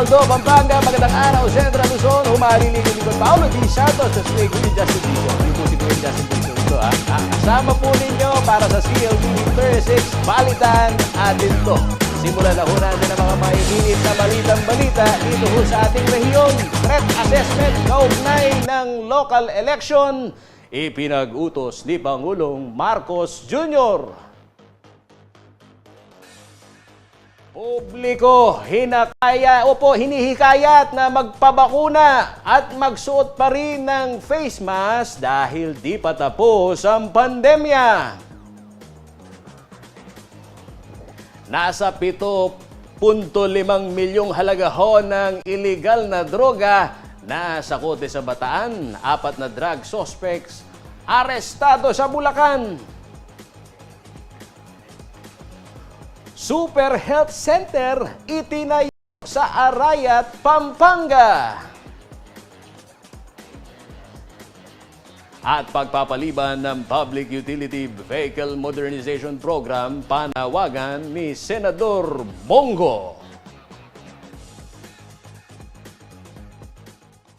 Tondo, Pampanga, magandang araw, Central Luzon, humalilig yung likod Paolo D. Santos, sa Slay Kuya Justin Dizon. Ano po si Kuya Justin Dizon ito, ha? Kasama po ninyo para sa CLTV 36, Balitan atin to. Simulan na ho natin ang mga maiinit na balitang-balita dito ho sa ating rehiyon. Threat assessment kaugnay ng local election, ipinag-utos ni Pangulong Marcos Jr. Publiko, hinihikayat na magpabakuna at magsuot pa rin ng face mask dahil di pa tapos ang pandemya. Nasa 7.5 milyong halaga ho ng illegal na droga na sakote sa Bataan. 4 na drug suspects arestado sa Bulacan. Super Health Center itinayo sa Arayat, Pampanga. At pagpapaliban ng Public Utility Vehicle Modernization Program, panawagan ni Senador Bongo.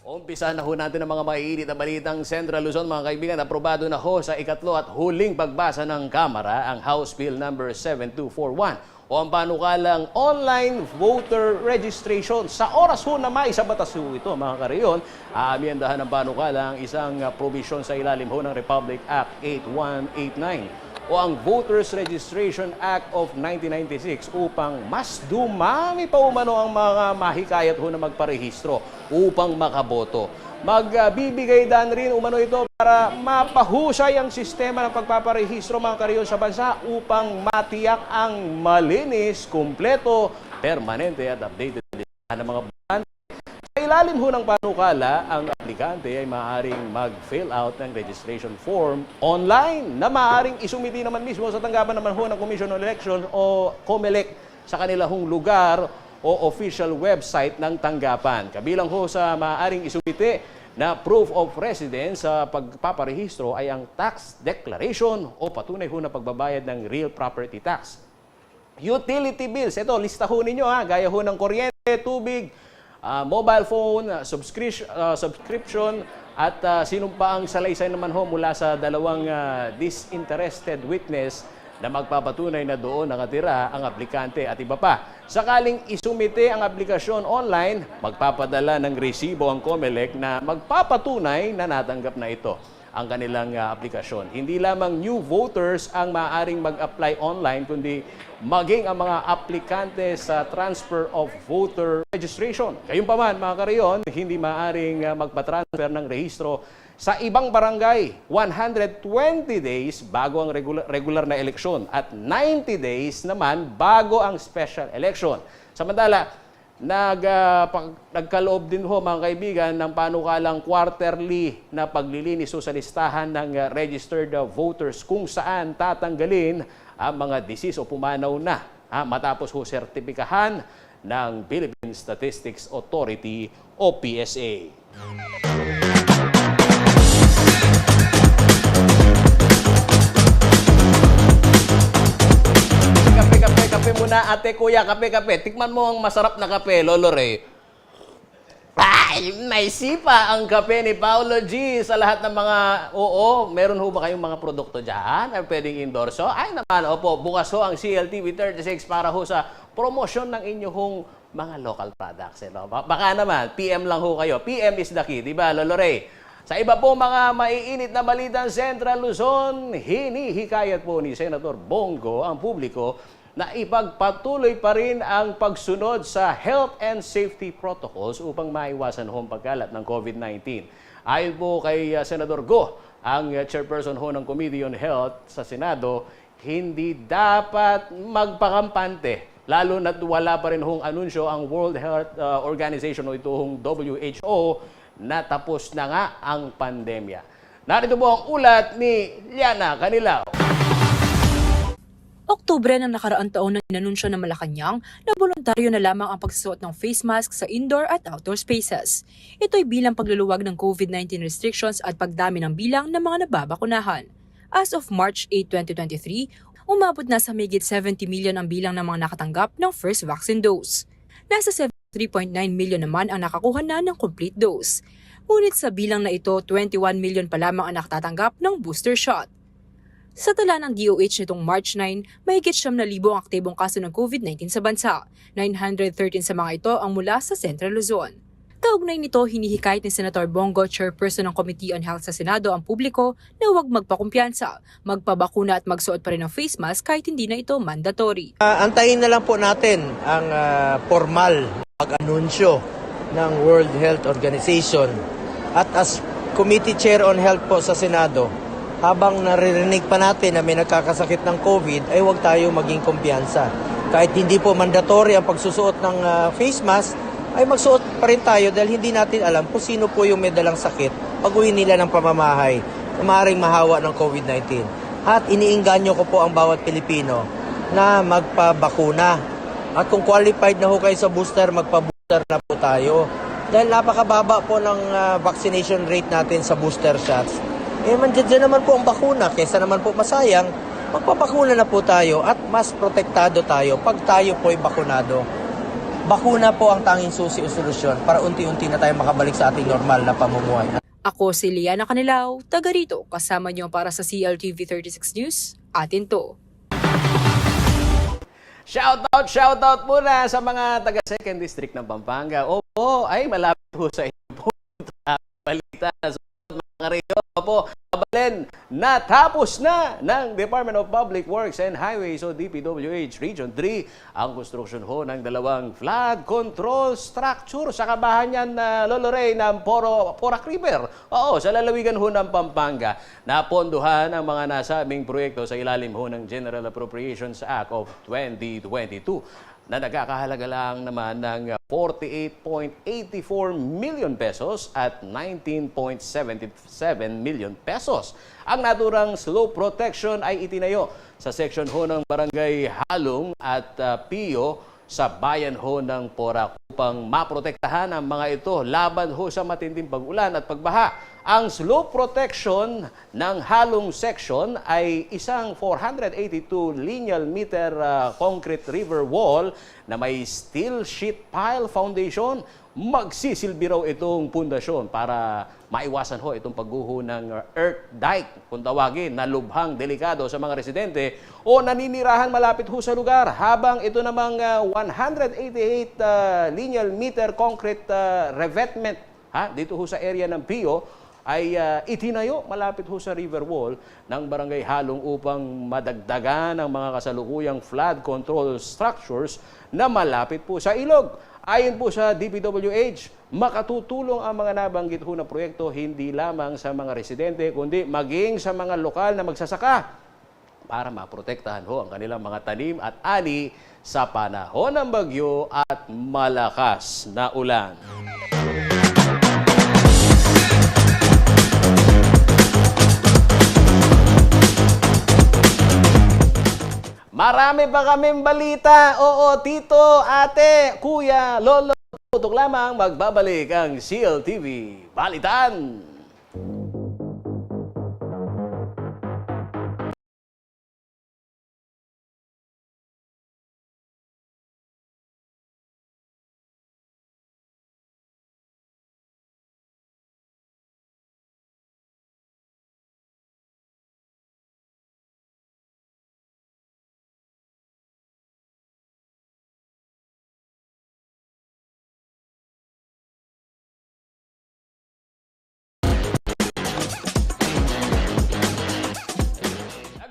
Umpisahan na ho natin ang mga maiinit na balitang Central Luzon, mga kaibigan. Aprobado na ho sa ikatlo at huling pagbasa ng Kamara ang House Bill number 7241 o ang panukalang online voter registration. Sa oras ho na may sa batas ho ito, mga kariyon, aamyendahan ng panukalang isang provision sa ilalim ho ng Republic Act 8189 o ang Voters Registration Act of 1996 upang mas dumami pa umano ang mga mahikayat ho na magparehistro upang makaboto. Magbibigay dan rin umano ito para mapahusay ang sistema ng pagpaparehistro, mga kariyon, sa bansa upang matiyak ang malinis, kumpleto, permanente at updated ng mga botante. Sa ilalim ho ng panukala, ang aplikante ay maaaring mag-fill out ng registration form online na maaaring isumiti naman mismo sa tanggapan naman ho ng Commission on Election o COMELEC sa kanilang lugar o official website ng tanggapan. Kabilang ho sa maaaring isumiti na proof of residence sa pagpaparehistro ay ang tax declaration o patunay ho na pagbabayad ng real property tax. Utility bills, ito, lista ho ninyo, gaya ho ng kuryente, tubig, mobile phone, subscription, at sinumpa ang salaysay naman ho mula sa dalawang disinterested witness na magpapatunay na doon nakatira ang aplikante at iba pa. Sakaling isumite ang aplikasyon online, magpapadala ng resibo ang COMELEC na magpapatunay na natanggap na ito ang kanilang aplikasyon. Hindi lamang new voters ang maaaring mag-apply online, kundi maging ang mga aplikante sa transfer of voter registration. Gayunpaman, mga kariyon, hindi maaaring magpa-transfer ng rehistro sa ibang barangay 120 days bago ang regular na eleksyon at 90 days naman bago ang special election. Samantala, nagkaloob din ho, mga kaibigan, ng panukalang quarterly na paglilinis sa listahan ng registered voters kung saan tatanggalin ang mga disease o pumanaw na matapos ho sertipikahan ng Philippine Statistics Authority o PSA. Kape muna, ate, kuya, kape. Tikman mo ang masarap na kape, Lolo Ray. Ay, may sipa ang kape ni Paolo G. Sa lahat ng mga, meron ho ba kayong mga produkto dyan? Ay, pwedeng endorso? Ay naman, opo, bukas ho ang CLTV 36 para ho sa promosyon ng inyong mga local products. Baka naman, PM lang ho kayo. PM is the key, di ba, Lolo Ray? Sa iba po mga maiinit na balitang Central Luzon, hinihikayat po ni Senator Bongo ang publiko na ipagpatuloy pa rin ang pagsunod sa health and safety protocols upang maiwasan ho ang pagkalat ng COVID-19. Ayon po kay Senador Go, ang chairperson ho ng Committee on Health sa Senado, hindi dapat magpakampante, lalo na't wala pa rin hong anunsyo ang World Health Organization o itong WHO na tapos na nga ang pandemya. Narito po ang ulat ni Liana Canilao. Oktubre ng nakaraang taon nang inanunsyo ng Malacanang na voluntaryo na lamang ang pagsusuot ng face mask sa indoor at outdoor spaces. Ito'y bilang pagluluwag ng COVID-19 restrictions at pagdami ng bilang ng mga nababakunahan. As of March 8, 2023, umabot na sa mahigit 70 million ang bilang ng mga nakatanggap ng first vaccine dose. Nasa 3.9 million naman ang nakakuha na ng complete dose. Ngunit sa bilang na ito, 21 million pa lamang ang nakatatanggap ng booster shot. Sa tala ng DOH nitong March 9, mahigit 7,000 ang aktibong kaso ng COVID-19 sa bansa. 913 sa mga ito ang mula sa Central Luzon. Kaugnay nito, hinihikayat ni Senator Bongo, chairperson ng Committee on Health sa Senado, ang publiko na huwag magpakumpiyansa, magpabakuna at magsuot pa rin ng face mask kahit hindi na ito mandatory. Antayin na lang po natin ang formal pag-anunsyo ng World Health Organization. At as Committee Chair on Health po sa Senado, habang naririnig pa natin na may nagkakasakit ng COVID, ay huwag tayo maging kumpiyansa. Kahit hindi po mandatory ang pagsusuot ng face mask, ay magsuot pa rin tayo dahil hindi natin alam kung sino po yung may dalang sakit pag-uwi nila ng pamamahay na maaaring mahawa ng COVID-19. At iniinganyo ko po ang bawat Pilipino na magpabakuna. At kung qualified na ho kayo sa booster, magpa-booster na po tayo. Dahil napakababa po ng vaccination rate natin sa booster shots. Mandyan naman po ang bakuna. Kesa naman po masayang, magpapakuna na po tayo at mas protektado tayo pag tayo po ay bakunado. Bakuna po ang tanging susi o solusyon para unti-unti na tayo makabalik sa ating normal na pamumuhay. Ako si Liana Canilao, taga rito, kasama niyo para sa CLTV 36 News, atin to. Shoutout muna sa mga taga 2nd District ng Pampanga. Opo, ay malapit po sa inyo po. Balita na sa mga reyo. Opo, kabalin, natapos na ng Department of Public Works and Highways o DPWH Region 3 ang konstruksyon ho ng dalawang flood control structure sa kabahayan na Lolo Ray ng Porac River. Oo, sa lalawigan ho ng Pampanga. Napondohan ang mga nasabing proyekto sa ilalim ho ng General Appropriations Act of 2022 na nagkakahalaga lang naman ng 48.84 million pesos at 19.77 million pesos. Ang naturang slope protection ay itinayo sa section ho ng Barangay Halong at Pio sa bayan ho ng Porac upang maprotektahan ang mga ito laban ho sa matinding pag-ulan at pagbaha. Ang slope protection ng Halong section ay isang 482 lineal meter concrete river wall na may steel sheet pile foundation. Magsisilbi raw itong pundasyon para maiwasan ho itong pagguho ng earth dike, kung tawagin, na lubhang delikado sa mga residente o naninirahan malapit ho sa lugar. Habang ito namang 188 lineal meter concrete revetment dito ho sa area ng Pio ay itinayo malapit ho sa river wall ng Barangay Halong upang madagdagan ang mga kasalukuyang flood control structures na malapit po sa ilog. Ayon po sa DPWH, makatutulong ang mga nabanggit ho na proyekto hindi lamang sa mga residente kundi maging sa mga lokal na magsasaka para maprotektahan ho ang kanilang mga tanim at ani sa panahon ng bagyo at malakas na ulan. Marami pa kaming balita. Oo, tito, ate, kuya, lolo. Tutok lamang magbabalik ang CLTV Balitan.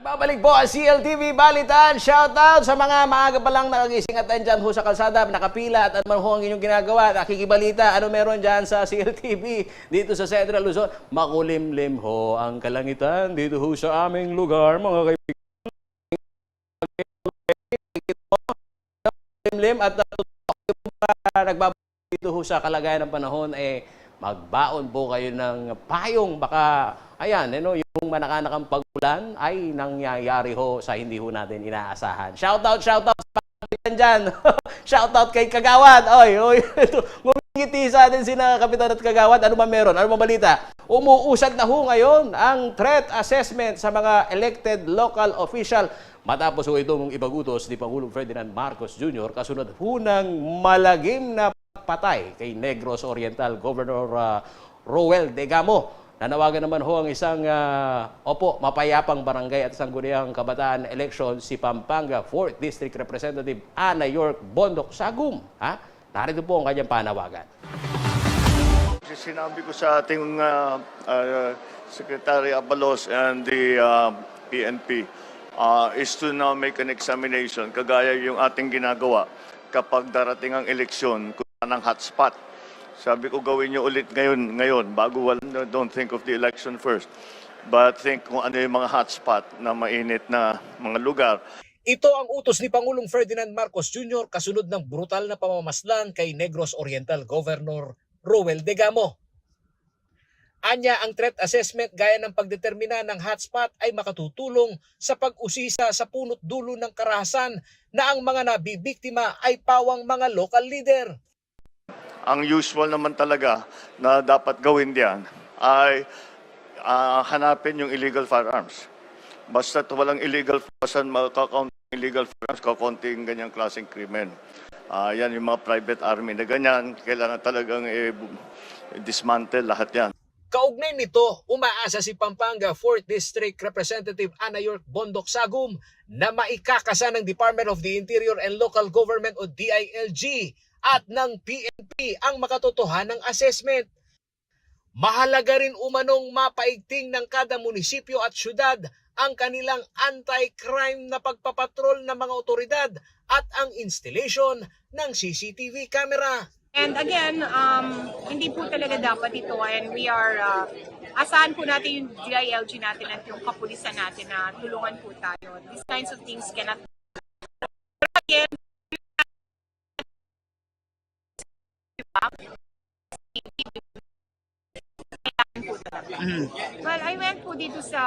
Babalik po ang CLTV Balitan. Shoutout sa mga maaga pa lang nakagising at andyan ho sa kalsada, nakapila at ano ho ang inyong ginagawa. Nakikibalita, ano meron dyan sa CLTV dito sa Central Luzon. Makulimlim ho ang kalangitan dito ho sa aming lugar, mga kaibigan. Makulimlim at nagbabalik dito ho sa kalagayan ng panahon magbaon po kayo ng payong. Baka, ayan, yung manakanakang pag-ulan ay nangyayari ho sa hindi ho natin inaasahan. Shoutout sa pagkakitan dyan. Shoutout kay Kagawad. Oy. Ngumingiti sa atin sina Kapitan at Kagawad. Ano ba meron? Ano ba balita? Umuusad na ho ngayon ang threat assessment sa mga elected local official. Matapos ho itong ipagutos ni Pangulong Ferdinand Marcos Jr. kasunod ho ng malagim na patay kay Negros Oriental Governor Roel Degamo. Nanawagan naman ho ang isang mapayapang barangay at sangguniang kabataan election si Pampanga 4th District Representative Ana York Bondok Sagum. Narito po ang kanyang panawagan. Sinabi ko sa ating Secretary Abalos and the PNP is to now make an examination kagaya yung ating ginagawa kapag darating ang eleksyon kung ng hotspot. Sabi ko gawin nyo ulit ngayon bago don't think of the election first. But think kung ano yung mga hotspot na mainit na mga lugar. Ito ang utos ni Pangulong Ferdinand Marcos Jr. kasunod ng brutal na pamamaslang kay Negros Oriental Governor Roel Degamo. Anya, ang threat assessment gaya ng pagdetermina ng hotspot ay makatutulong sa pag-usisa sa punot dulo ng karahasan na ang mga nabibiktima ay pawang mga local leader. Ang usual naman talaga na dapat gawin diyan ay hanapin yung illegal firearms. Basta walang illegal firearms, makakount illegal firearms, kakonting ganyang klaseng krimen. Yan yung mga private army na ganyan, kailangan talagang dismantle lahat yan. Kaugnay nito, umaasa si Pampanga 4th District Representative Ana York Bondok Sagum na maikakasa ng Department of the Interior and Local Government o DILG at ng PNP ang makatotohanang assessment. Mahalaga rin umanong mapaigting ng kada munisipyo at syudad ang kanilang anti-crime na pagpapatrol ng mga otoridad at ang installation ng CCTV camera. And again, hindi po talaga dapat ito, and we are, asahan po natin yung DILG natin at yung kapulisan natin na tulungan po tayo. These kinds of things cannot. Again, well, I went po dito sa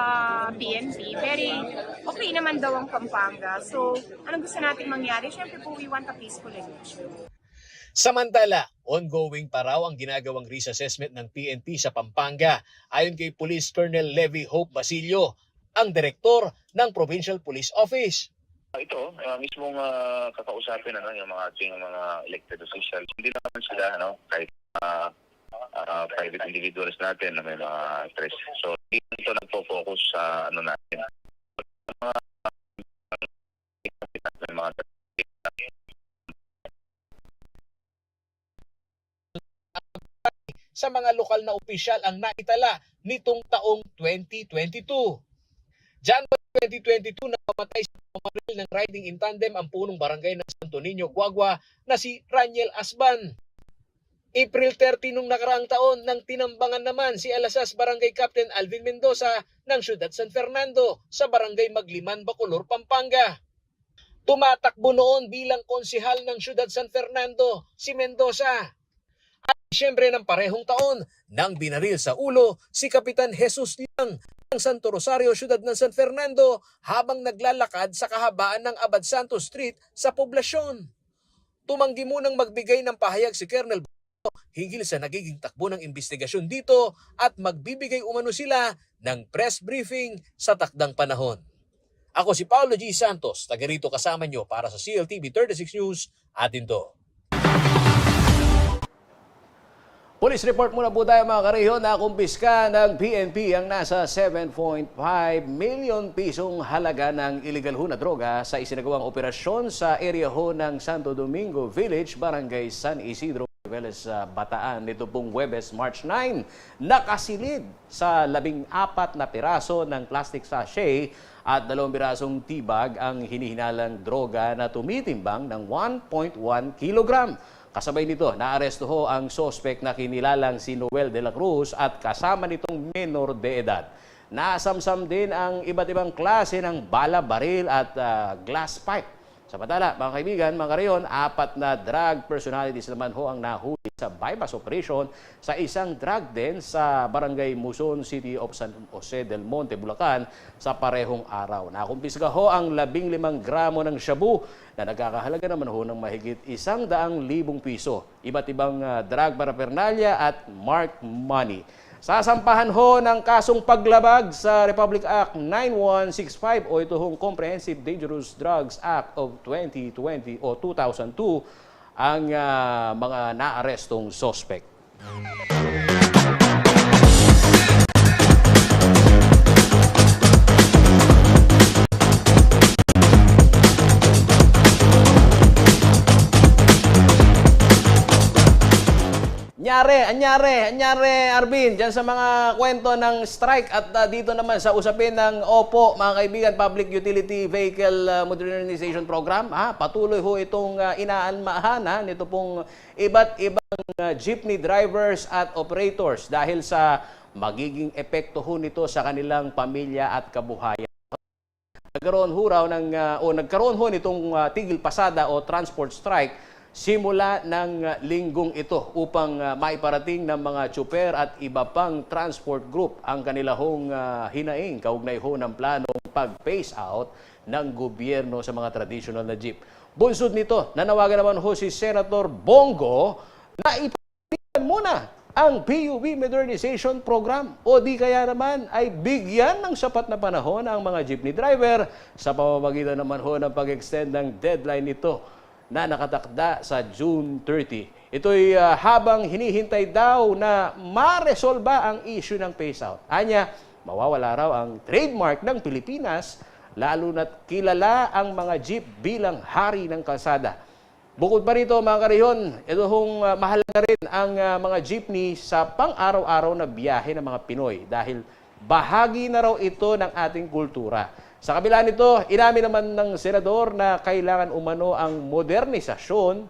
PNP. Very okay naman daw ang Pampanga. So, anong gusto natin mangyari? Siyempre po, we want a peaceful election. Samantala, ongoing pa raw ang ginagawang risk assessment ng PNP sa Pampanga ayon kay Police Colonel Levy Hope Basilio, ang direktor ng Provincial Police Office. Ito, mismong kakausapin yung mga ating mga elected officials. Hindi naman sila, kahit private individuals natin na may mga stress. So, ito nagpo-focus sa natin. Sa mga lokal na opisyal ang naitala nitong taong 2022. January 2022, napamatay sa pamamaril ng riding in tandem ang punong barangay ng Santo Niño, Guagua na si Raniel Asban. April 30 nung nakaraang taon nang tinambangan naman si Alasas Barangay Captain Alvin Mendoza ng Siyudad San Fernando sa Barangay Magliman, Bacolor, Pampanga. Tumatakbo noon bilang konsihal ng Siyudad San Fernando si Mendoza. At Disyembre ng parehong taon nang binaril sa ulo si Kapitan Jesus Liang ng Santo Rosario, Siyudad ng San Fernando habang naglalakad sa kahabaan ng Abad Santos Street sa poblasyon. Tumanggi munang magbigay ng pahayag si Colonel hinggil sa nagiging takbo ng investigasyon dito at magbibigay umano sila ng press briefing sa takdang panahon. Ako si Paulo G. Santos, taga rito kasama nyo para sa CLTV 36 News, atin to. Police report muna po tayo mga kareho na kumpiska ng PNP ang nasa 7.5 million pisong halaga ng illegal ho na droga sa isinagawang operasyon sa area ho ng Santo Domingo Village, Barangay San Isidro, Veles, Bataan nito pong Huwebes, March 9. Nakasilid sa 14 na piraso ng plastic sachet at 2 pirasong tibag ang hinihinalang droga na tumitimbang ng 1.1 kilogram. Kasabay nito, naaresto ho ang sospek na kinilalang si Noel de la Cruz at kasama nitong menor de edad. Nasamsam din ang iba't ibang klase ng bala, baril at glass pipe. Samantala, mga kaibigan, mga kareyon, 4 na drug personalities naman ho ang nahuli sa bypass operation sa isang drug den sa Barangay Muson, City of San Jose del Monte, Bulacan sa parehong araw. Nakumpiska ho ang 15 gramo ng shabu na nagkakahalaga naman ho ng mahigit 100,000 piso. Iba't ibang drug paraphernalia at marked money. Sasampahan ho ng kasong paglabag sa Republic Act 9165 o ito hong Comprehensive Dangerous Drugs Act of 2020 o 2002 ang mga naarestong suspect. Anyari, Arvin, dyan sa mga kwento ng strike at dito naman sa usapin ng OPO, mga kaibigan, Public Utility Vehicle Modernization Program, patuloy ho itong inaalmahan nito pong iba't ibang jeepney drivers at operators dahil sa magiging epekto ho nito sa kanilang pamilya at kabuhayan. Nagkaroon ho nitong tigil pasada o transport strike simula ng linggong ito upang maiparating ng mga tsuper at iba pang transport group ang kanilahong hinaing kaugnay ho ng planong pag-phase out ng gobyerno sa mga traditional na jeep. Bunsod nito, nanawagan naman ho si Senator Bongo na ipagpilitan muna ang PUV Modernization Program o di kaya naman ay bigyan ng sapat na panahon ang mga jeepney driver sa pamamagitan naman ho ng pag-extend ng deadline nito na nakatakda sa June 30. Ito'y habang hinihintay daw na maresolba ang issue ng phase-out. Anya, mawawala raw ang trademark ng Pilipinas, lalo na't kilala ang mga jeep bilang hari ng kalsada. Bukod pa rito, mga kariyon, ito hong mahalaga rin ang mga jeepney sa pang-araw-araw na biyahe ng mga Pinoy dahil bahagi na raw ito ng ating kultura. Sa kabila nito, inamin naman ng senador na kailangan umano ang modernisasyon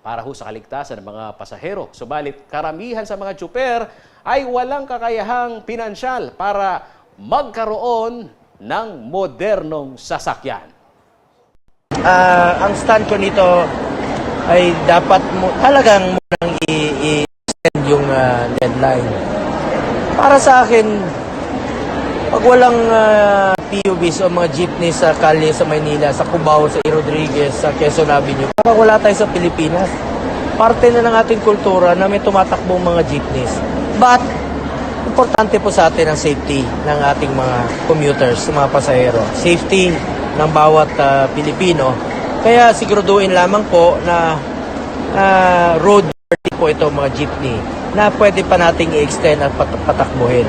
para ho sa kaligtasan ng mga pasahero. Subalit karamihan sa mga tsuper ay walang kakayahang pinansyal para magkaroon ng modernong sasakyan. Ang stand ko nito ay dapat talagang munang i-extend yung deadline. Para sa akin, pag walang PUVs o mga jeepneys sa kalye sa Maynila, sa Cubao, sa Rodriguez, sa Quezon Avenue, parang wala tayo sa Pilipinas. Parte na ng ating kultura na may tumatakbong mga jeepneys. But, importante po sa atin ang safety ng ating mga commuters, mga pasahero. Safety ng bawat Pilipino. Kaya siguraduhin lamang po na road worthy po ito mga jeepney na pwede pa nating i-extend at patakbuhin.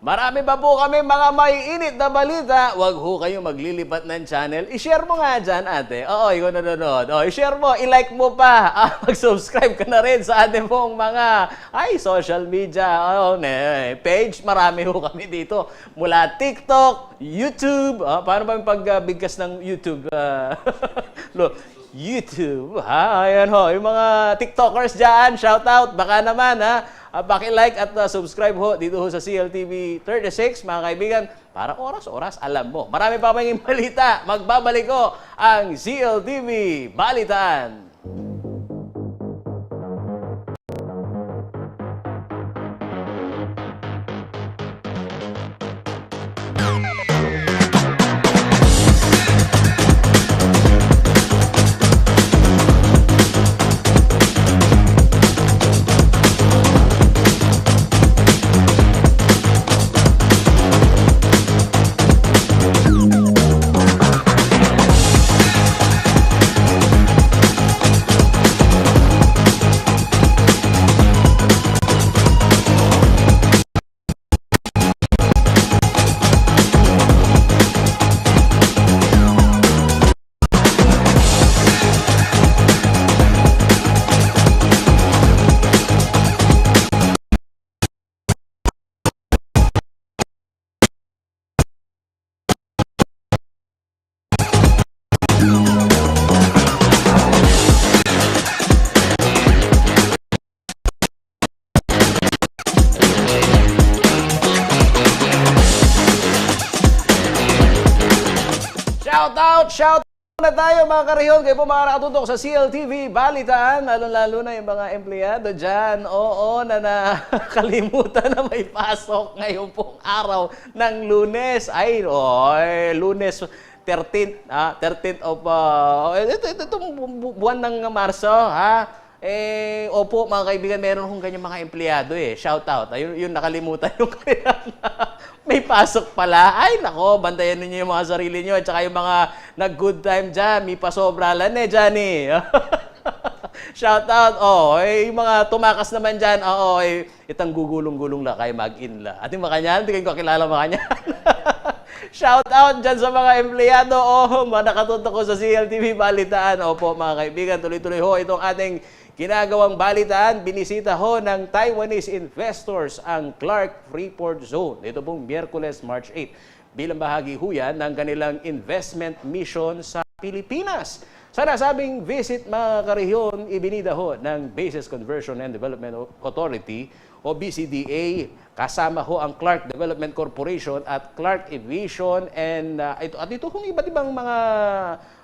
Marami pa po kami mga maiinit na balita. Huwag ho kayo maglilipat ng channel. I-share mo nga dyan, ate. Oo, ikaw nanonood. I-share mo, i-like mo pa. Mag-subscribe ka na rin sa ating pong mga social media page. Marami ho kami dito. Mula TikTok, YouTube. Paano ba yung pagbigkas ng YouTube? YouTube. Ayan ho. Yung mga TikTokers dyan, shout out. Baka naman paki-like at subscribe ho dito ho sa CLTV 36, mga kaibigan. Para oras-oras, alam mo. Marami pa kaming balita. Magbabalik ko ang CLTV Balitaan. Shout out na tayo mga karehon. Kayo po mga nakatutok sa CLTV Balitaan. Lalo-lalo na yung mga empleyado dyan. Oo, na nakalimutan na may pasok ngayon pong araw ng Lunes. Ay, Lunes 13th, 13th of itong buwan ng Marso, ha? Opo, mga kaibigan, meron kong ganyan mga empleyado Shout out. Ayun, yun nakalimutan yung kanilang may pasok pala. Ay, nako, bantayan ninyo yung mga sarili nyo. At saka yung mga nag-good time dyan. May pasobralan Johnny. Shout out. Yung mga tumakas naman dyan. Itang gugulong-gulong la kayo mag-in la. At yung makanyan, hindi kayo kakilala makanyan. Shout out dyan sa mga empleyado. Mga nakatutok ko sa CLTV Balitaan. Opo, mga kaibigan, tuloy-tuloy ho itong ating ginagawang balitaan. Binisita ho ng Taiwanese investors ang Clark Freeport Zone. Ito pong Miyerkules, March 8. Bilang bahagi ho yan ng kanilang investment mission sa Pilipinas. Sa nasabing visit, mga karehyon, ibinida ho ng Bases Conversion and Development Authority o BCDA. Kasama ho ang Clark Development Corporation at Clark Aviation and ito hong iba't ibang mga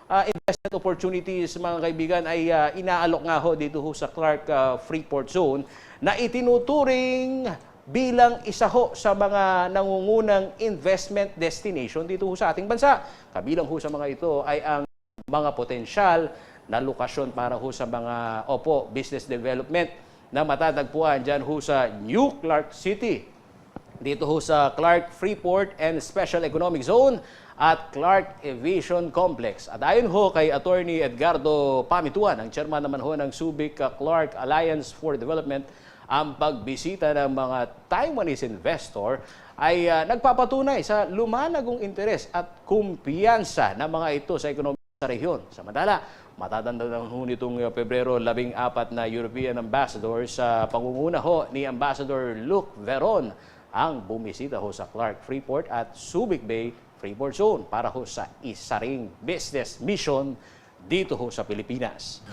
investment opportunities, mga kaibigan, ay inaalok nga ho dito ho sa Clark Freeport Zone na itinuturing bilang isa ho sa mga nangungunang investment destination dito ho sa ating bansa. Kabilang ho sa mga ito ay ang mga potensyal na lokasyon para ho sa mga business development na matatagpuan dyan ho sa New Clark City. Dito ho sa Clark Freeport and Special Economic Zone at Clark Aviation Complex. At ayon ho kay Attorney Edgardo Pamituan, ang chairman naman ho ng Subic Clark Alliance for Development, ang pagbisita ng mga Taiwanese investor ay nagpapatunay sa lumalagong interes at kumpiyansa ng mga ito sa ekonomiya sa rehiyon. Samantala, matatandaan ho nitong Pebrero 14 na European Ambassador sa pangunguna ho ni Ambassador Luc Veron ang bumisita ho sa Clark Freeport at Subic Bay Freeport Zone para ho sa isa ring business mission dito ho sa Pilipinas.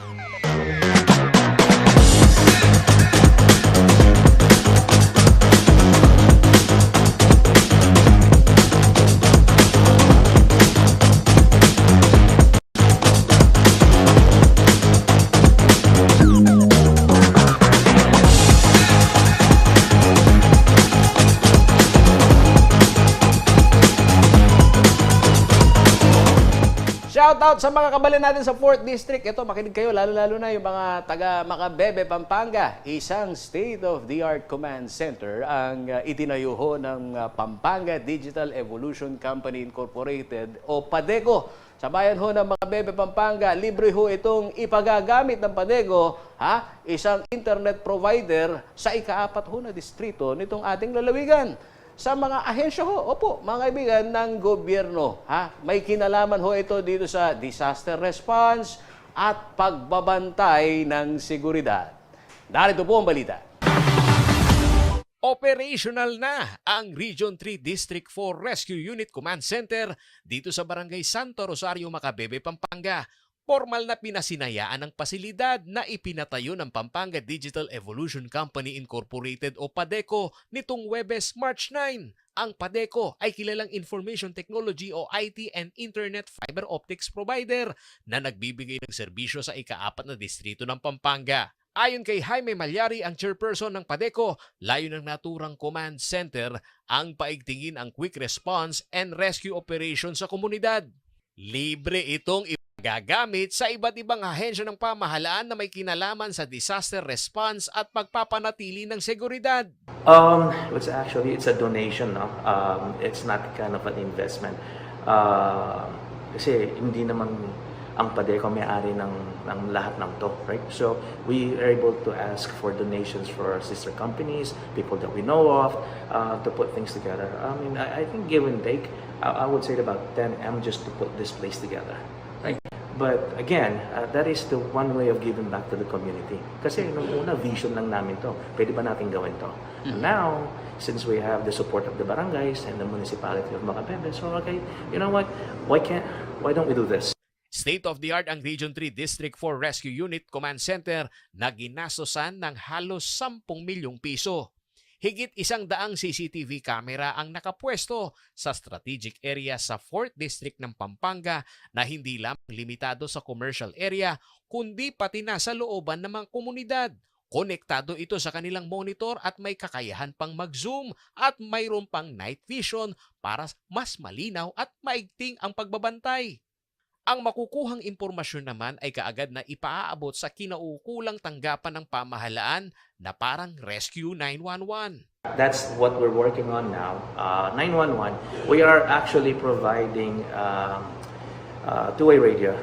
Shout out sa mga kabalan natin sa 4th District. Ito, makinig kayo, lalo-lalo na yung mga taga Macabebe, Pampanga. Isang state-of-the-art command center ang itinayo ho ng Pampanga Digital Evolution Company Incorporated o PADECO. Sa bayan ho ng Macabebe, Pampanga, libre ho itong ipagagamit ng PADECO, isang internet provider sa ika-4 ho na distrito nitong ating lalawigan. Sa mga ahensya ho, mga kaibigan, ng gobyerno. May kinalaman ho ito dito sa disaster response at pagbabantay ng seguridad. Narito po ang balita. Operational na ang Region 3 District 4 Rescue Unit Command Center dito sa Barangay Santo Rosario, Macabebe, Pampanga. Formal na pinasinayaan ang pasilidad na ipinatayo ng Pampanga Digital Evolution Company Incorporated o PADECO nitong Huwebes, March 9. Ang PADECO ay kilalang Information Technology o IT and Internet Fiber Optics provider na nagbibigay ng serbisyo sa ika-4 na distrito ng Pampanga. Ayon kay Jaime Malyari, ang chairperson ng PADECO, layo ng naturang command center ang paigtingin ang quick response and rescue operation sa komunidad. Libre itong gagamit sa iba't ibang ahensya ng pamahalaan na may kinalaman sa disaster response at pagpapanatili ng seguridad. It's a donation, no? It's not kind of an investment. Kasi hindi naman ang PADECO may-ari ng lahat ng to, right? So we are able to ask for donations for our sister companies, people that we know of, to put things together. I think give and take, I would say about 10 M just to put this place together, right? But again, that is the one way of giving back to the community. Kasi nung una, vision lang namin to. Pwede ba natin gawin to? And now, since we have the support of the barangays and the municipality of Macabebe, so okay, you know what? Why don't we do this? State-of-the-art ang Region 3 District 4 Rescue Unit Command Center na ginastosan ng halos 10 milyong piso. Higit 100 CCTV camera ang nakapwesto sa strategic area sa 4th District ng Pampanga na hindi lamang limitado sa commercial area kundi pati na sa looban ng mga komunidad. Konektado ito sa kanilang monitor at may kakayahan pang mag-zoom at mayroon pang night vision para mas malinaw at maigting ang pagbabantay. Ang makukuhang impormasyon naman ay kaagad na ipaaabot sa kinaukulang tanggapan ng pamahalaan na parang Rescue 911. That's what we're working on now. 911, we are actually providing two-way radio,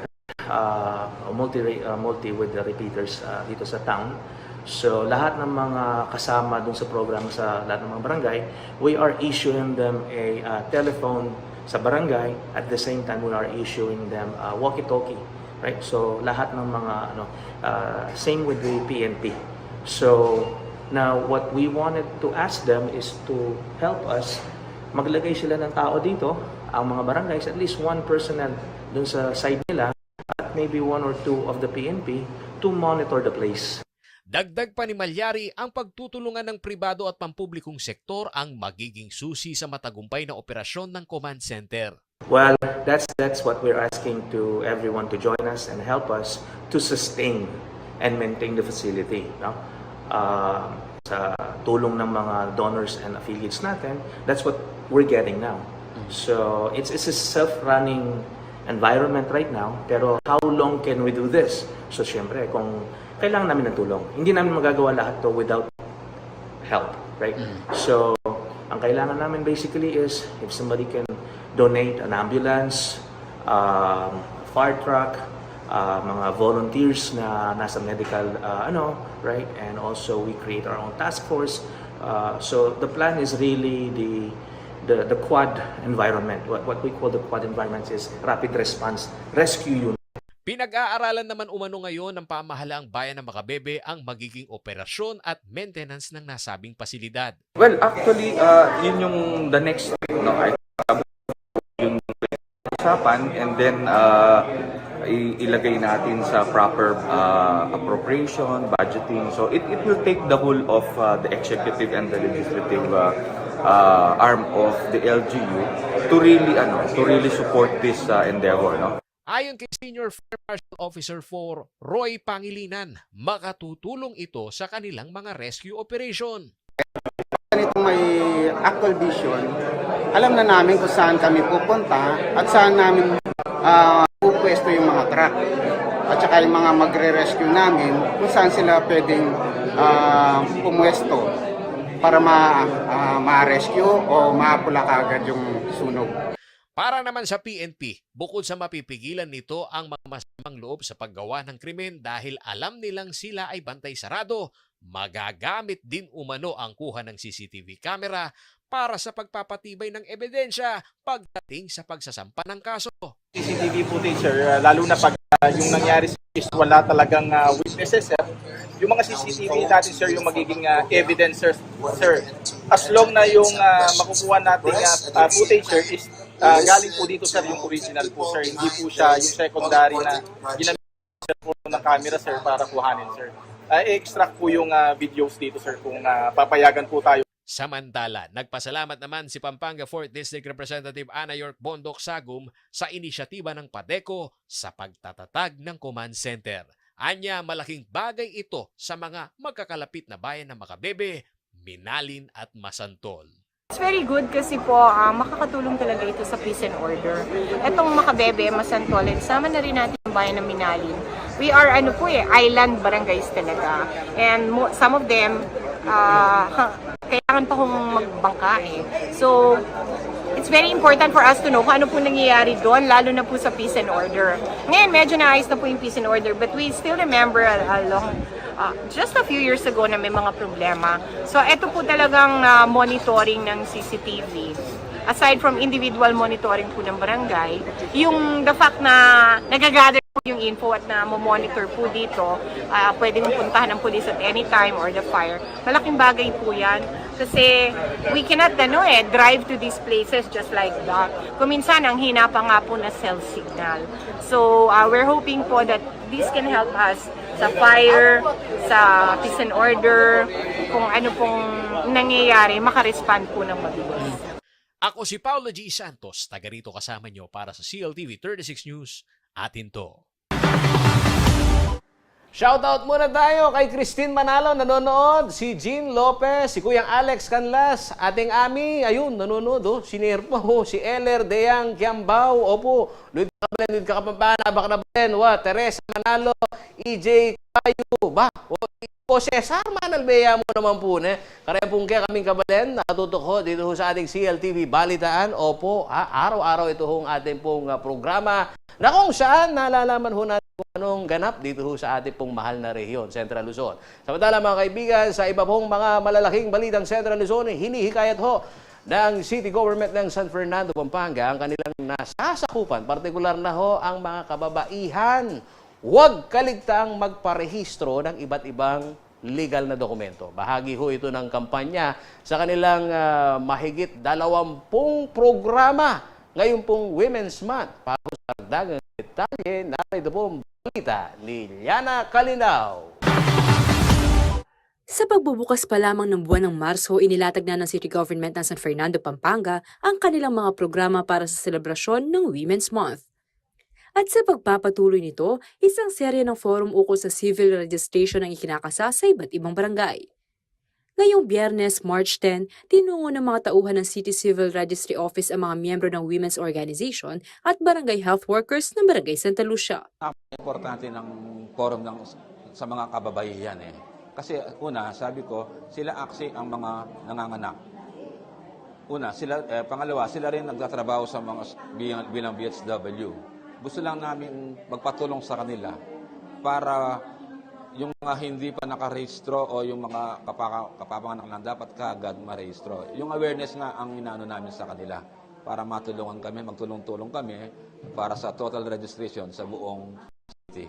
multi with the repeaters dito sa town. So lahat ng mga kasama dun sa program sa lahat ng mga barangay, we are issuing them a telephone sa barangay. At the same time, we are issuing them walkie-talkie, right? So lahat ng mga same with the PNP. So now what we wanted to ask them is to help us maglagay sila ng tao dito, ang mga barangays, at least one personnel dun sa side nila at maybe one or two of the PNP to monitor the place. Dagdag pa ni Malyari, ang pagtutulungan ng pribado at pampublikong sektor ang magiging susi sa matagumpay na operasyon ng command center. Well, that's what we're asking to everyone to join us and help us to sustain and maintain the facility. No? Sa tulong ng mga donors and affiliates natin, that's what we're getting now. So it's a self-running environment right now, pero how long can we do this? So syempre, kung kailangan namin ng tulong, hindi namin magagawa lahat to without help, right? So ang kailangan namin basically is if somebody can donate an ambulance, fire truck, mga volunteers na nasa medical right? And also we create our own task force. So the plan is really the quad environment. What we call the quad environment is rapid response rescue unit. Pinag-aaralan naman umano ngayon ng pamahalaang bayan ng Makabebe ang magiging operasyon at maintenance ng nasabing pasilidad. Well, actually, yun yung the next step, no? Yung usapan and then ilagay natin sa proper appropriation, budgeting. So it will take the whole of the executive and the legislative arm of the LGU to really support this endeavor, no? Ayon kay Senior Fire Marshal Officer 4 Roy Pangilinan, makatutulong ito sa kanilang mga rescue operation. Ganitong may actual vision, alam na namin kung saan kami pupunta at saan namin pupwesto yung mga truck. At saka yung mga magre-rescue namin kung saan sila pwedeng pumwesto para ma-rescue o mapula kagad yung sunog. Para naman sa PNP, bukod sa mapipigilan nito ang mga masamang loob sa paggawa ng krimen dahil alam nilang sila ay bantay sarado, magagamit din umano ang kuha ng CCTV camera para sa pagpapatibay ng ebidensya pagdating sa pagsasampa ng kaso. CCTV footage, sir, lalo na pag yung nangyari is wala talagang witnesses, sir. Yung mga CCTV natin, sir, yung magiging evidence, sir. As long na yung makukuha nating footage, sir, is galing po dito, sir, yung original po, sir. Hindi po siya yung secondary na ginamit po ng camera, sir, para kuhanin, sir. I-extract po yung videos dito, sir, kung papayagan po tayo. Samantala, nagpasalamat naman si Pampanga 4th District Representative Ana York Bondok Sagum sa inisyatiba ng PADECO sa pagtatatag ng command center. Anya, malaking bagay ito sa mga magkakalapit na bayan ng Makabebe, Minalin at Masantol. It's very good kasi po makakatulong talaga ito sa peace and order. Etong Makabebe, Masantol, and sama na rin natin ang bayan ng Minalin. We are island barangays talaga. And some of them, kailangan pa kong magbangka So, it's very important for us to know kung ano po nangyayari doon, lalo na po sa peace and order. Ngayon, medyo naayos na po yung peace and order, but we still remember just a few years ago na may mga problema. So, ito po talagang monitoring ng CCTV. Aside from individual monitoring po ng barangay, yung the fact na nagagather po yung info at na monitor po dito, pwedeng puntahan ng police at any time or the fire. Malaking bagay po yan kasi we cannot drive to these places just like that. Kung minsan, ang hina pa nga po na cell signal. So, we're hoping po that this can help us sa fire, sa peace and order, kung ano pong nangyayari, makarespond po ng mabilis. Ako si Paolo G. Santos, taga rito kasama nyo para sa CLTV 36 News. Atin to. Shoutout muna tayo kay Christine Manalo, nanonood. Si Jean Lopez, si Kuyang Alex Canlas, ating Ami, ayun, nanonood. Oh. Si Nerpo, si Eller Deyang Kiambao, opo. Luid Kakapampana, Baknaben, Teresa Manalo, EJ Kayo, o Cesar Manalbeya mo naman po, Kaya pong kaya kaming kabalen, nakatutok ho dito ho sa ating CLTV Balitaan. Opo, araw-araw ito hong ating pong programa na kung saan nalalaman ho natin kung anong ganap dito ho sa ating pong mahal na rehiyon, Central Luzon. Samantala mga kaibigan, sa iba pong mga malalaking balitang Central Luzon, hinihikayat ho ng City Government ng San Fernando, Pampanga ang kanilang nasasakupan, partikular na ho ang mga kababaihan. Huwag kaligtaang magparehistro ng iba't ibang legal na dokumento. Bahagi ho ito ng kampanya sa kanilang mahigit 20 programa ngayon pong Women's Month. Para sa dagang detalye, narito po ang balita ni Liana Calinaw. Sa pagbubukas pa lamang ng buwan ng Marso, inilatag na ng City Government ng San Fernando, Pampanga ang kanilang mga programa para sa selebrasyon ng Women's Month. At sa pagpapatuloy nito, isang serye ng forum ukol sa civil registration ang ikinakasa sa iba't ibang barangay. Ngayong Biyernes, March 10, tinungo ng mga tauhan ng City Civil Registry Office ang mga miyembro ng Women's Organization at barangay health workers ng Barangay Santa Lucia. Importante ng forum sa mga kababaihan Kasi una, sabi ko, sila actually ang mga nanganganak. Pangalawa, sila rin nagtatrabaho sa mga bilang BHW. Gusto lang namin magpatulong sa kanila para yung mga hindi pa nakarehistro o yung mga kapapanganak lang dapat kaagad marehistro. Yung awareness nga ang inaano namin sa kanila para matulungan kami, magtulong-tulong kami para sa total registration sa buong city.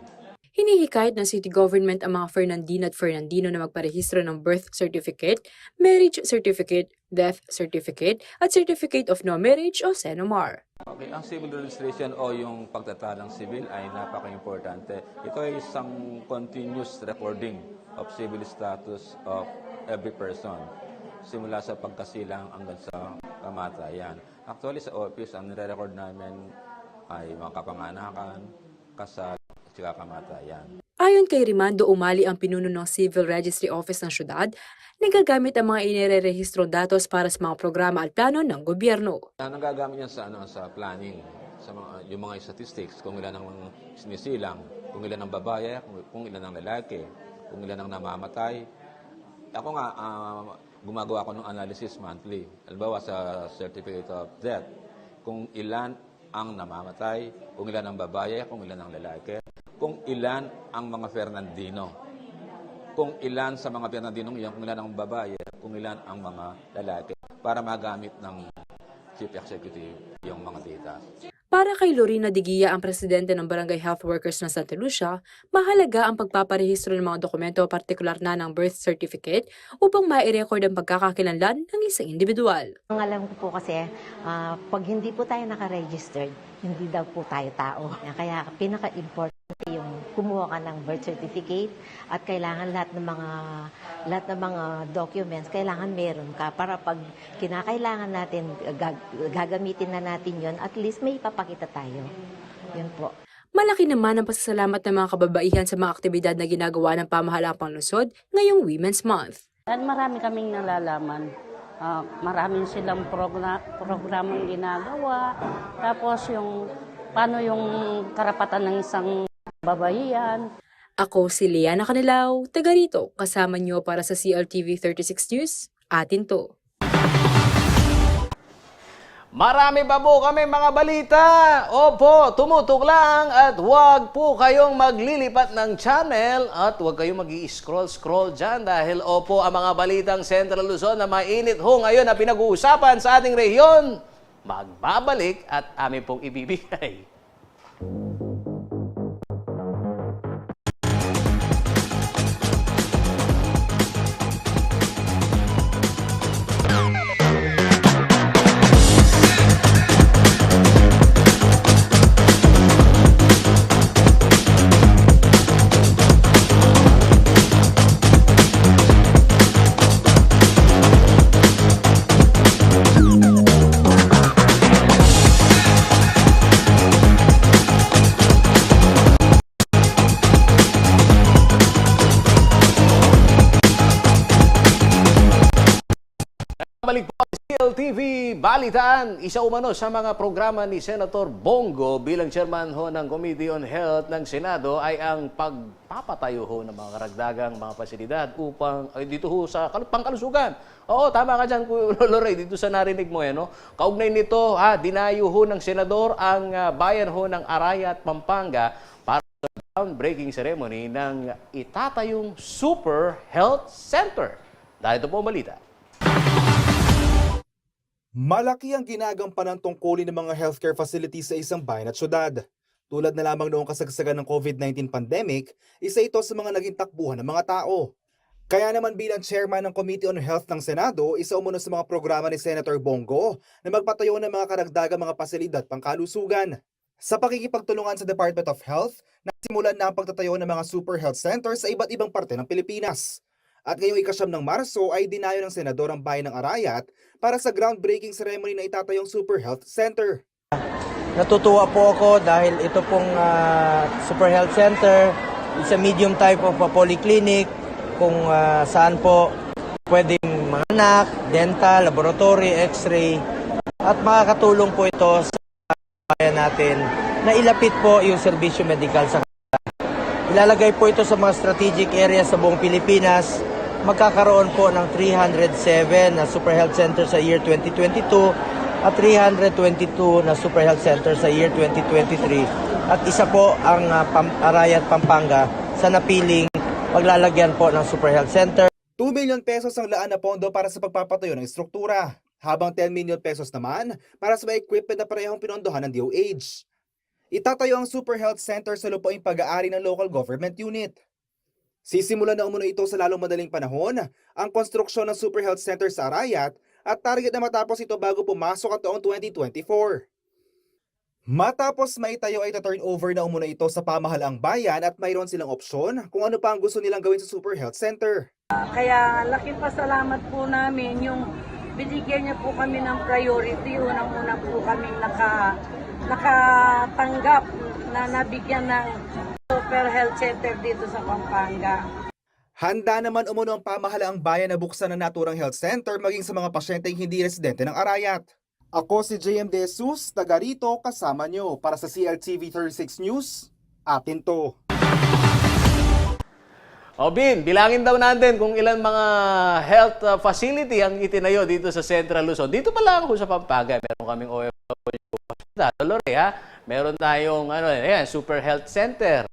Hinihikayat ng City Government ang mga Fernandina at Fernandino na magparehistro ng birth certificate, marriage certificate, death certificate, at certificate of no marriage o SENOMAR. Okay, ang civil registration o yung pagtatalang civil ay napaka-importante. Ito ay isang continuous recording of civil status of every person, simula sa pagkasilang hanggang sa kamatayan. Actually, sa office, ang nire-record namin ay mga kapanganakan, kasal, at kamatayan. Ayon kay Rimando Umali, ang pinuno ng Civil Registry Office ng syudad, nagagamit ang mga inire-rehistrong datos para sa mga programa at plano ng gobyerno. Nagagamit yan sa planning, sa yung mga statistics, kung ilan ang sinisilang, kung ilan ang babae, kung ilan ang lalaki, kung ilan ang namamatay. Ako nga, gumagawa ko ng analysis monthly. Halimbawa sa certificate of death, kung ilan ang namamatay, kung ilan ang babae, kung ilan ang lalaki, kung ilan ang mga Fernandino, kung ilan sa mga Fernandinong iyan, kung ilan ang babae, kung ilan ang mga lalaki, para magamit ng Chief Executive yung mga data. Para kay Lorena Digia, ang presidente ng Barangay Health Workers ng Santa Lucia, mahalaga ang pagpaparehistro ng mga dokumento, partikular na ng birth certificate, upang ma-record ang pagkakakilanlan ng isang individual. Ang alam ko po kasi, pag hindi po tayo nakaregistered, hindi daw po tayo tao. Kaya pinaka-importante yung kumuha ka ng birth certificate at kailangan lahat ng mga documents kailangan meron ka para pag kinakailangan natin gagamitin na natin yon, at least may ipapakita tayo. Yun po. Malaki naman ang pasasalamat ng mga kababaihan sa mga aktibidad na ginagawa ng pamahalaang panlungsod ngayong Women's Month. Marami kaming nalalaman. Maraming silang programang ginagawa. Tapos paano yung karapatan ng isang babaihan. Ako si Liana Canilaw, taga rito, kasama niyo para sa CLTV 36 News. Atin to. Marami pa po kami mga balita. Opo, tumutok lang at huwag po kayong maglilipat ng channel at huwag kayong mag-i-scroll dyan dahil opo ang mga balitang Central Luzon na mainit ho ngayon na pinag-uusapan sa ating rehiyon. Magbabalik at amin pong ibibigay. balitaan, isa umano sa mga programa ni Senator Bongo bilang chairman ho ng Committee on Health ng Senado ay ang pagpapatayo ho ng mga karagdagang mga pasilidad upang dito ho sa pangkalusugan. Oo, tama ka dyan, Lorey, dito sa narinig mo. No? Kaugnay nito, dinayo ho ng Senador ang bayan ho ng Arayat, Pampanga para sa groundbreaking ceremony ng itatayong Super Health Center. Dahil ito po ang balita. Malaki ang ginagampanan tungkulin ng mga healthcare facilities sa isang bayan at syudad. Tulad na lamang noong kasagsagan ng COVID-19 pandemic, isa ito sa mga naging takbuhan ng mga tao. Kaya naman bilang chairman ng Committee on Health ng Senado, isa umano sa mga programa ni Senator Bongo na magpatayo ng mga karagdagang mga pasilidad pangkalusugan. Sa pakikipagtulungan sa Department of Health, nasimulan na ang pagtatayo ng mga super health centers sa iba't ibang parte ng Pilipinas. At ngayong 9 ng Marso ay dinayo ng Senador ang bayan ng Arayat para sa groundbreaking ceremony na itatayong Super Health Center. Natutuwa po ako dahil ito pong Super Health Center is a medium type of polyclinic kung saan po pwedeng mga anak, dental, laboratory, x-ray at makakatulong po ito sa bayan natin na ilapit po yung serbisyo medikal sa kanila. Ilalagay po ito sa mga strategic areas sa buong Pilipinas. Magkakaroon po ng 307 na Super Health Center sa year 2022 at 322 na Super Health Center sa year 2023. At isa po ang Arayat, Pampanga sa napiling maglalagyan po ng Super Health Center. 2 million pesos ang laan na pondo para sa pagpapatayo ng estruktura, habang 10 million pesos naman para sa mga equipment na parehong pinondohan ng DOH. Itatayo ang Super Health Center sa lupaing pag-aari ng local government unit. Sisimulan na umano ito sa lalong madaling panahon ang konstruksyon ng Super Health Center sa Arayat at target na matapos ito bago pumasok ang taong 2024. Matapos maitayo ay ta-turn over na umano ito sa pamahalaang bayan at mayroon silang opsyon kung ano pa ang gusto nilang gawin sa Super Health Center. Kaya laking pasalamat po namin yung binigyan niya po kami ng priority. Unang-una po kami nakatanggap na nabigyan ng Super Health Center dito sa Pampanga. Handa naman umano ang pamahalaang bayan na buksan ang naturang health center maging sa mga pasyenteng hindi residente ng Arayat. Ako si JM De Jesus, taga rito kasama nyo para sa CLTV 36 News. Atin to. Bin, bilangin daw natin kung ilan mga health facility ang itinayo dito sa Central Luzon. Dito pa lang sa Pampanga, meron kaming OFW hospital, meron tayong Super Health Center.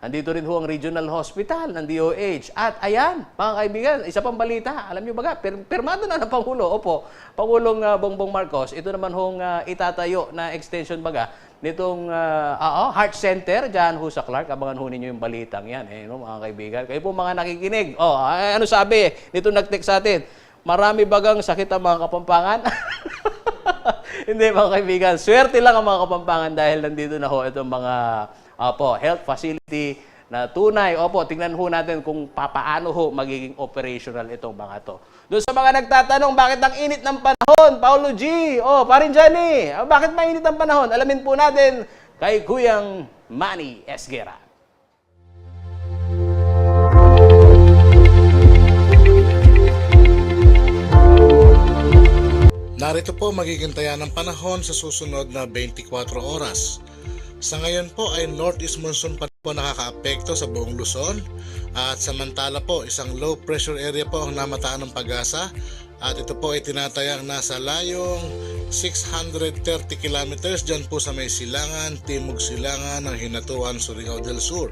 Andito rin ho ang Regional Hospital ng DOH. At ayan, mga kaibigan, isa pang balita. Alam nyo ba, pirmado na ng Pangulo. Opo, Pangulong Bongbong Marcos. Ito naman hong itatayo na extension nitong Heart Center dyan ho sa Clark. Abangan ho ninyo yung balitang yan, mga kaibigan. Kayo po mga nakikinig. Ano sabi? Nito nag-text sa atin. Marami bagang sakit ang mga Kapampangan? Hindi, mga kaibigan. Swerte lang ang mga Kapampangan dahil nandito na ho itong mga health facility na tunay. Tingnan ho natin kung paano ho magiging operational itong mga to. Doon sa mga nagtatanong, bakit ang init ng panahon? Paulo G. Parin Johnny. Bakit mainit ang panahon? Alamin po natin kay Kuyang Manny Esguera. Narito po magiging taya ng panahon sa susunod na 24 oras. Sa ngayon po ay northeast monsoon pa po nakakaapekto sa buong Luzon at samantala po isang low pressure area po ang namataan ng Pag-asa at ito po ay tinatayang nasa layong 630 kilometers dyan po sa may silangan, timog silangan ng Hinatuan, Surigao del Sur.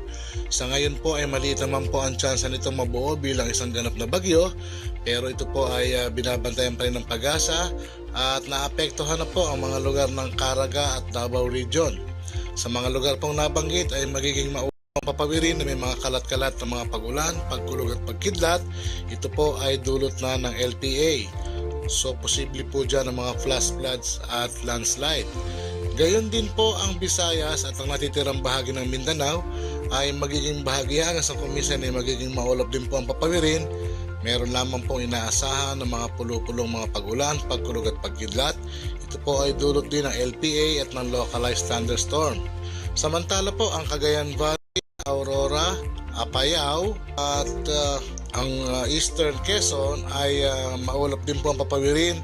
Sa ngayon po ay maliit naman po ang tsansa nito mabuo bilang isang ganap na bagyo pero ito po ay binabantayan pa rin ng Pag-asa at naapektuhan na po ang mga lugar ng Caraga at Davao Region. Sa mga lugar pong nabanggit ay magiging maulang papawirin na may mga kalat-kalat na mga pag-ulan, pagkulog at pagkidlat. Ito po ay dulot na ng LPA. So posible po dyan ang mga flash floods at landslide. Gayon din po ang Visayas at ang natitirang bahagi ng Mindanao ay magiging bahagya sa kumisan ay magiging maulap din po ang papawirin. Meron lamang pong inaasahan ng mga pulupulong mga pag-ulan, pagkulog at pagkidlat. Ito po ay dulot din ng LPA at ng localized thunderstorm. Samantala po ang Cagayan Valley, Aurora, Apayao at ang Eastern Quezon ay maulap din po ang papawirin.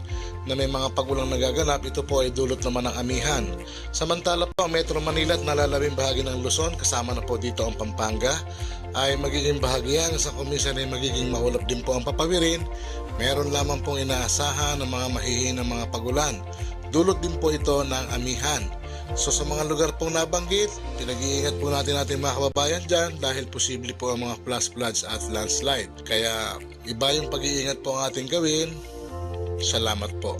na may mga pagulang nagaganap, ito po ay dulot naman ng amihan. Samantala po, ang Metro Manila at nalalabing bahagi ng Luzon, kasama na po dito ang Pampanga, ay magiging bahagi yan. Sa kuminsan ay magiging maulap din po ang papawirin. Meron lamang pong inaasahan ng mga mahihinang mga pagulan. Dulot din po ito ng amihan. So sa mga lugar pong nabanggit, pinag-iingat po natin mga kababayan dyan dahil posible po ang mga flash floods at landslide. Kaya iba yung pag-iingat po ang ating gawin. Salamat po.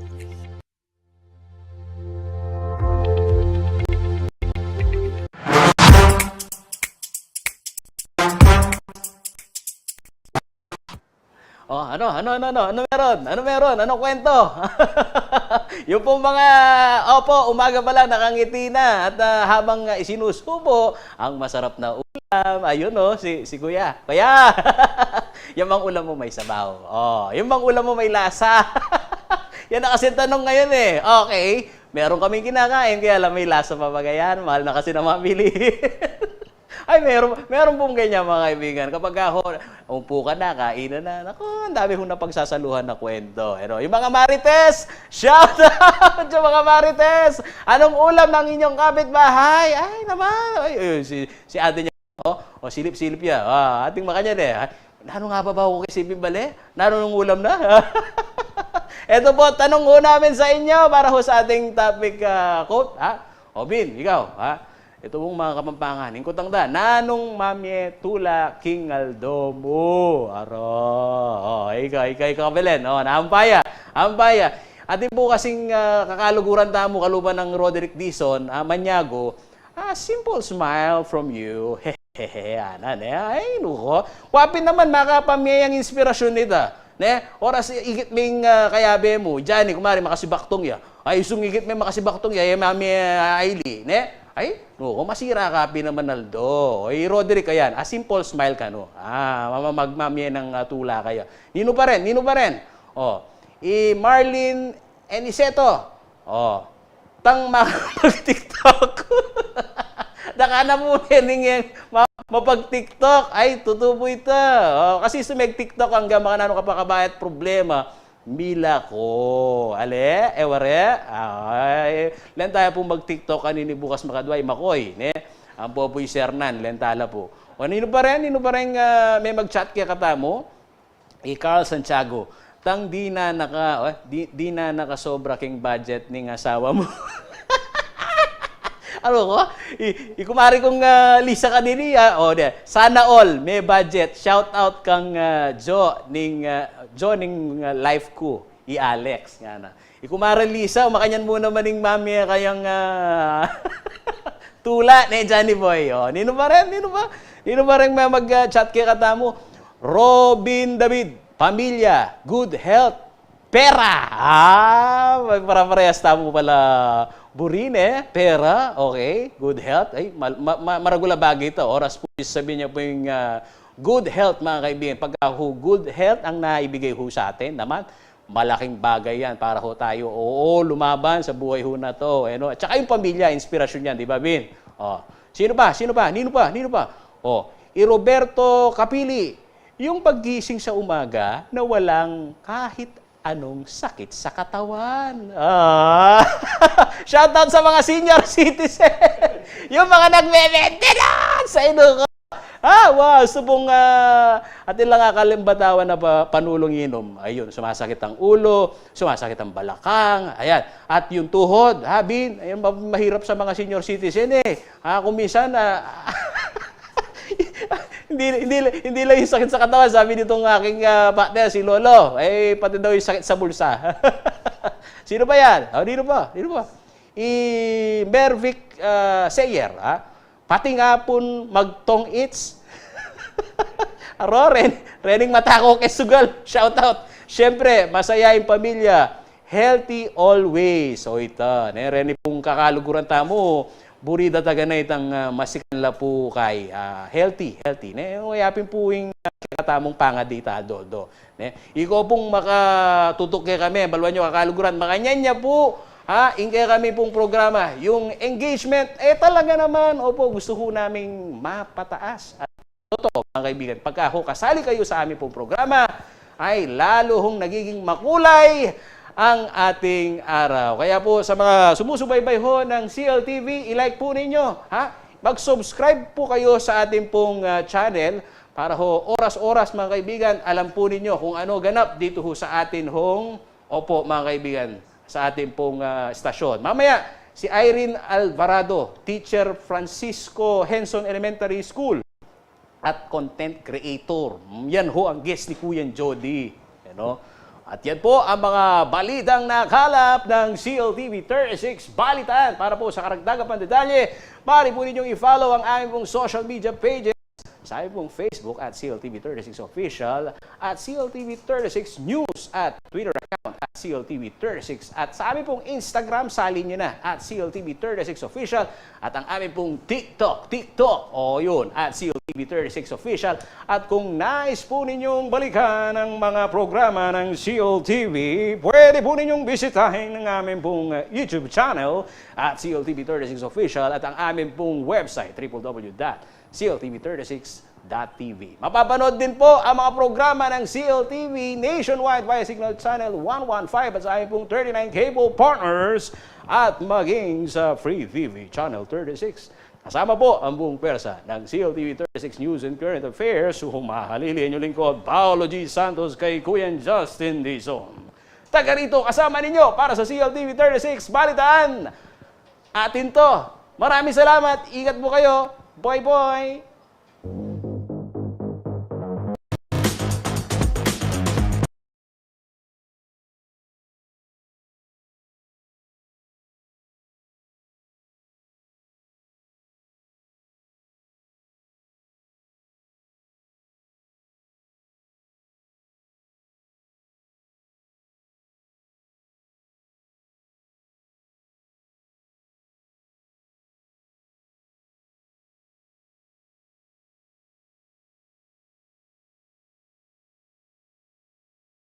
Oh, ano meron? Ano meron? Ano kwento? Yung pong mga, umaga pa lang nakangiti na at habang isinusubo ang masarap na ulam. Ayun si Kuya. Kuya, yung bang ulam mo may sabaw. Oh, yung bang ulam mo may lasa. Yan na kasi tanong ngayon eh. Okay, meron kaming kinakain kaya lang may lasa pa ba yan? Mahal na kasi na mamili. Ay, meron pong ganyan mga kaibigan. Kapag umpo ka na, kainan na, naku, ang dami hong napagsasaluhan na kwento. Yung mga Marites, shout out sa mga Marites! Anong ulam ng inyong kapitbahay? Ay, naman. Ay, si ate niya, silip-silip niya. Ating makanya Nano nga ba ako kay Sipin Bale? Nano nung ulam na? Ito po, tanong ho namin sa inyo para ho sa ating topic quote. Bin, ikaw, ito mong mga Kapampangan. Ingkutang da, nanong mamye tula king aldomo. Aro. Ikaw, Belen. Naampaya. Atin po kasing kakaluguran tamo kaluban ng Roderick Dizon, Maniago, simple smile from you. Hehehe, ay, nuko. Wapin naman, makapamiyang inspirasyon nito. Oras igit ming kayabe mo, Johnny, kumari makasibaktong ya. Ay, sungigit may makasibaktong ya, mami Ailey, Ay, masira ka, pinamanaldo. Ay, Roderick, ayan, simple smile ka, magmamye ng tula kayo. Nino pa rin. Marlene Eniceto. Tang mag-TikTok. Daka na mo yung mapag-TikTok. Ay, tutubo ito. Kasi sumeg-TikTok hanggang makanano ka pa kabayat problema. Mila ko. Ale, eware. Ay, len tayo po mag-TikTok kanini bukas makadway makoy, Ang popoy Sernan, lentala po. Nino pa rin may mag-chat kaya kata mo? Carl Santiago. Tang di na nakasobra king budget ning asawa mo. Ano ko? Ikumari kong Lisa kanini, sana all may budget. Shout out kang Jo ning life ko, Alex nga na. Ikumari Lisa, makanyan mo naman ning mami kayang tula ni Johnny Boy. Nino pa rin may mag-chat kay kata mo. Robin David, pamilya, good health, pera. Para-parehas tamo pala. Burine, pera, okay, good health. Ay, maragula bagay ito. Oras po, sabihin niya po yung good health, mga kaibigan. Pagka good health ang naibigay ho sa atin, naman, malaking bagay yan para ho tayo, lumaban sa buhay ho na to. At saka yung pamilya, inspirasyon yan, di ba, Bin? Sino pa? Nino pa? Roberto Capili, yung paggising sa umaga na walang kahit anong sakit sa katawan. Shoutout sa mga senior citizen. Yung mga nagme-maintenance sa inyo. Wow, subong atin lang akalimbatawan na panulong inom. Ayun, sumasakit ang ulo, sumasakit ang balakang, ayan. At yung tuhod, Bin, ayun, mahirap sa mga senior citizen kung minsan, hindi lang yung sakit sa katawan. Sabi nitong aking partner, si Lolo, pati daw yung sakit sa bulsa. Sino ba yan? Dino pa. Mervic Sayer, pati nga pun magtong its. Rening matako kay sugal. Shout out. Siyempre, masaya yung pamilya. Healthy always. Ito, Reni pong kakaluguran tamo. Burida taga na itang masikan la po kay healthy. Yapin po yung katamong pangadita do. Ikaw pong makatutok kay kami, balwan nyo kakaluguran, makanyan niya po, ingkay kami pong programa. Yung engagement, talaga naman, gusto ho naming mapataas. At totoo, mga kaibigan, pagka kasali kayo sa aming pong programa, ay lalo hong nagiging makulay ang ating araw. Kaya po sa mga sumusubaybay ho ng CLTV, i-like po ninyo. Mag-subscribe po kayo sa ating pong channel para ho oras-oras mga kaibigan, alam po ninyo kung ano ganap dito ho sa atin hong, opo mga kaibigan, sa ating pong stasyon. Mamaya, si Irene Alvarado, teacher Francisco Henson Elementary School at content creator. Yan ho ang guest ni Kuya Jody. At yan po ang mga balitang nakalap ng CLTV 36 Balitaan. Para po sa karagdagang pang detalye, maaari po ninyong i-follow ang aming pong social media pages sa aming pong Facebook at CLTV36 Official, at CLTV36 News, at Twitter account at CLTV36, at sa aming pong Instagram, salin nyo na at CLTV36 Official, at ang aming pong TikTok, yun, at CLTV36 Official. At kung nais po ninyong balikan ang mga programa ng CLTV, pwede po ninyong bisitahin ang aming pong YouTube channel at CLTV36 Official, at ang aming pong website, www.cltv36.tv. Mapapanood din po ang mga programa ng CLTV nationwide via Signal Channel 115 at sa aming pong 39 cable partners, at maging sa Free TV Channel 36. Kasama po ang buong persa ng CLTV 36 News and Current Affairs, humahalili inyong lingkod, Paolo G. Santos, kay Kuya Justin Dizon. Taga rito kasama ninyo para sa CLTV 36 Balitaan. Atin to. Maraming salamat. Ingat po kayo. Bye-bye!